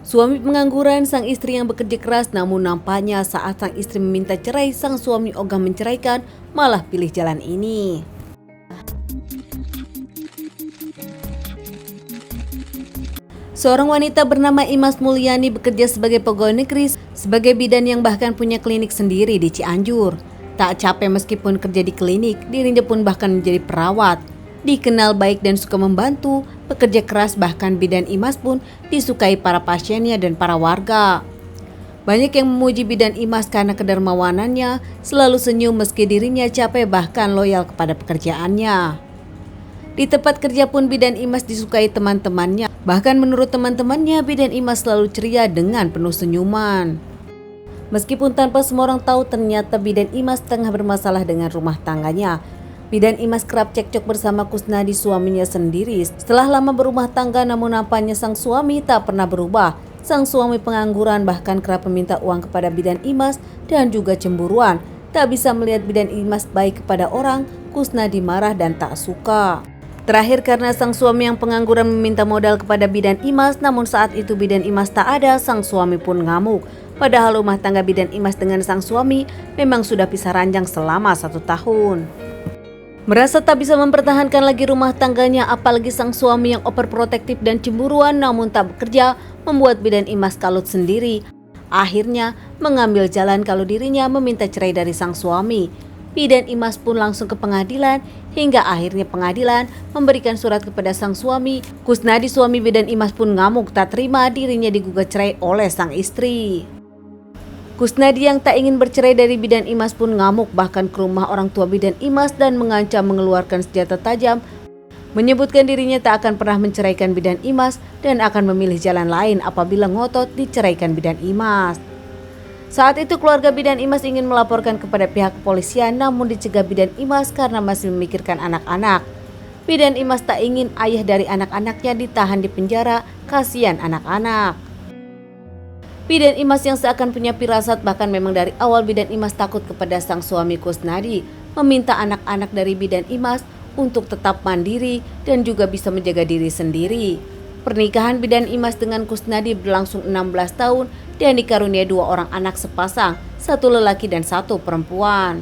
Suami pengangguran, sang istri yang bekerja keras, namun nampaknya saat sang istri meminta cerai, sang suami ogah menceraikan, malah pilih jalan ini. Seorang wanita bernama Imas Mulyani bekerja sebagai pegawai negeri, sebagai bidan yang bahkan punya klinik sendiri di Cianjur. Tak capek meskipun kerja di klinik, dirinya pun bahkan menjadi perawat. Dikenal baik dan suka membantu, pekerja keras, bahkan bidan Imas pun disukai para pasiennya dan para warga. Banyak yang memuji bidan Imas karena kedermawanannya, selalu senyum meski dirinya capek, bahkan loyal kepada pekerjaannya. Di tempat kerja pun bidan Imas disukai teman-temannya. Bahkan menurut teman-temannya, bidan Imas selalu ceria dengan penuh senyuman. Meskipun tanpa semua orang tahu, ternyata bidan Imas tengah bermasalah dengan rumah tangganya. Bidan Imas kerap cekcok bersama Kusnadi, suaminya sendiri. Setelah lama berumah tangga, namun nampaknya sang suami tak pernah berubah. Sang suami pengangguran bahkan kerap meminta uang kepada bidan Imas dan juga cemburuan. Tak bisa melihat bidan Imas baik kepada orang, Kusnadi marah dan tak suka. Terakhir karena sang suami yang pengangguran meminta modal kepada bidan Imas, namun saat itu bidan Imas tak ada, sang suami pun ngamuk. Padahal rumah tangga bidan Imas dengan sang suami memang sudah pisah ranjang selama 1 tahun. Merasa tak bisa mempertahankan lagi rumah tangganya, apalagi sang suami yang overprotektif dan cemburuan namun tak bekerja, membuat bidan Imas kalut sendiri. Akhirnya mengambil jalan kalau dirinya meminta cerai dari sang suami. Bidan Imas pun langsung ke pengadilan, hingga akhirnya pengadilan memberikan surat kepada sang suami. Kusnadi, suami bidan Imas pun ngamuk tak terima dirinya digugat cerai oleh sang istri. Kusnadi yang tak ingin bercerai dari bidan Imas pun ngamuk, bahkan ke rumah orang tua bidan Imas dan mengancam mengeluarkan senjata tajam, menyebutkan dirinya tak akan pernah menceraikan bidan Imas dan akan memilih jalan lain apabila ngotot diceraikan bidan Imas. Saat itu keluarga bidan Imas ingin melaporkan kepada pihak kepolisian, namun dicegah bidan Imas karena masih memikirkan anak-anak. Bidan Imas tak ingin ayah dari anak-anaknya ditahan di penjara, kasihan anak-anak. Bidan Imas yang seakan punya firasat, bahkan memang dari awal bidan Imas takut kepada sang suami Kusnadi, meminta anak-anak dari bidan Imas untuk tetap mandiri dan juga bisa menjaga diri sendiri. Pernikahan bidan Imas dengan Kusnadi berlangsung 16 tahun dan dikaruniai 2 orang anak sepasang, 1 lelaki dan 1 perempuan.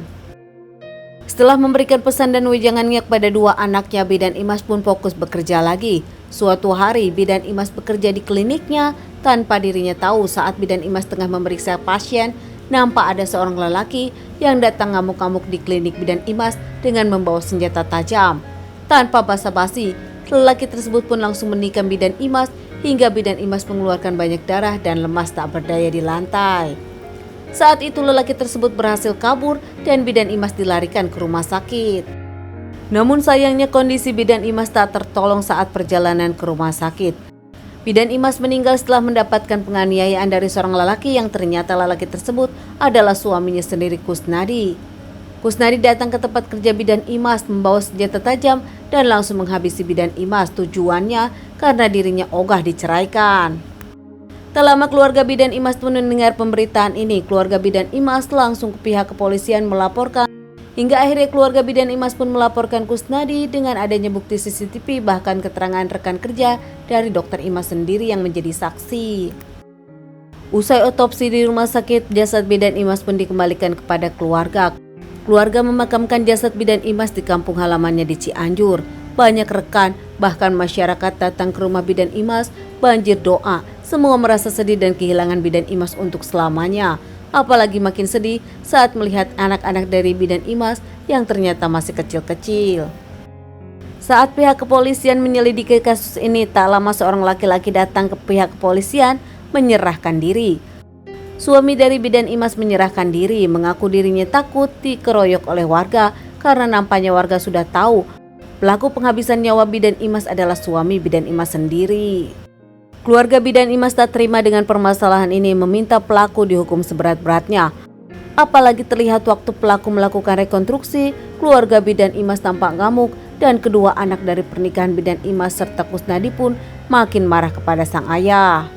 Setelah memberikan pesan dan wejangannya kepada 2 anaknya, bidan Imas pun fokus bekerja lagi. Suatu hari bidan Imas bekerja di kliniknya tanpa dirinya tahu. Saat bidan Imas tengah memeriksa pasien, nampak ada seorang lelaki yang datang ngamuk-ngamuk di klinik bidan Imas dengan membawa senjata tajam. Tanpa basa-basi, lelaki tersebut pun langsung menikam bidan Imas hingga bidan Imas mengeluarkan banyak darah dan lemas tak berdaya di lantai. Saat itu lelaki tersebut berhasil kabur dan bidan Imas dilarikan ke rumah sakit. Namun sayangnya kondisi bidan Imas tak tertolong saat perjalanan ke rumah sakit. Bidan Imas meninggal setelah mendapatkan penganiayaan dari seorang lelaki yang ternyata lelaki tersebut adalah suaminya sendiri, Kusnadi. Kusnadi datang ke tempat kerja bidan Imas membawa senjata tajam dan langsung menghabisi bidan Imas. Tujuannya karena dirinya ogah diceraikan. Tak lama keluarga bidan Imas pun mendengar pemberitaan ini. Keluarga bidan Imas langsung ke pihak kepolisian melaporkan. Hingga akhirnya keluarga bidan Imas pun melaporkan Kusnadi dengan adanya bukti CCTV, bahkan keterangan rekan kerja dari dokter Imas sendiri yang menjadi saksi. Usai otopsi di rumah sakit, jasad bidan Imas pun dikembalikan kepada keluarga. Keluarga memakamkan jasad bidan Imas di kampung halamannya di Cianjur. Banyak rekan, bahkan masyarakat datang ke rumah bidan Imas, banjir doa. Semua merasa sedih dan kehilangan bidan Imas untuk selamanya. Apalagi makin sedih saat melihat anak-anak dari bidan Imas yang ternyata masih kecil-kecil. Saat pihak kepolisian menyelidiki kasus ini, tak lama seorang laki-laki datang ke pihak kepolisian menyerahkan diri. Suami dari bidan Imas menyerahkan diri, mengaku dirinya takut dikeroyok oleh warga karena nampaknya warga sudah tahu pelaku penghabisan nyawa bidan Imas adalah suami bidan Imas sendiri. Keluarga bidan Imas tak terima dengan permasalahan ini, meminta pelaku dihukum seberat-beratnya. Apalagi terlihat waktu pelaku melakukan rekonstruksi, keluarga bidan Imas tampak ngamuk dan kedua anak dari pernikahan bidan Imas serta Kusnadi pun makin marah kepada sang ayah.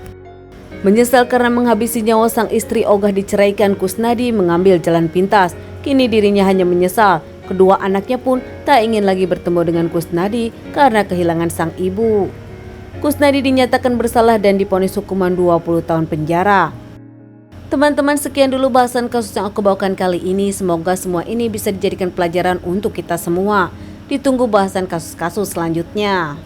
Menyesal karena menghabisi nyawa sang istri ogah diceraikan, Kusnadi mengambil jalan pintas. Kini dirinya hanya menyesal. Kedua anaknya pun tak ingin lagi bertemu dengan Kusnadi karena kehilangan sang ibu. Kusnadi dinyatakan bersalah dan divonis hukuman 20 tahun penjara. Teman-teman, sekian dulu bahasan kasus yang aku bawakan kali ini. Semoga semua ini bisa dijadikan pelajaran untuk kita semua. Ditunggu bahasan kasus-kasus selanjutnya.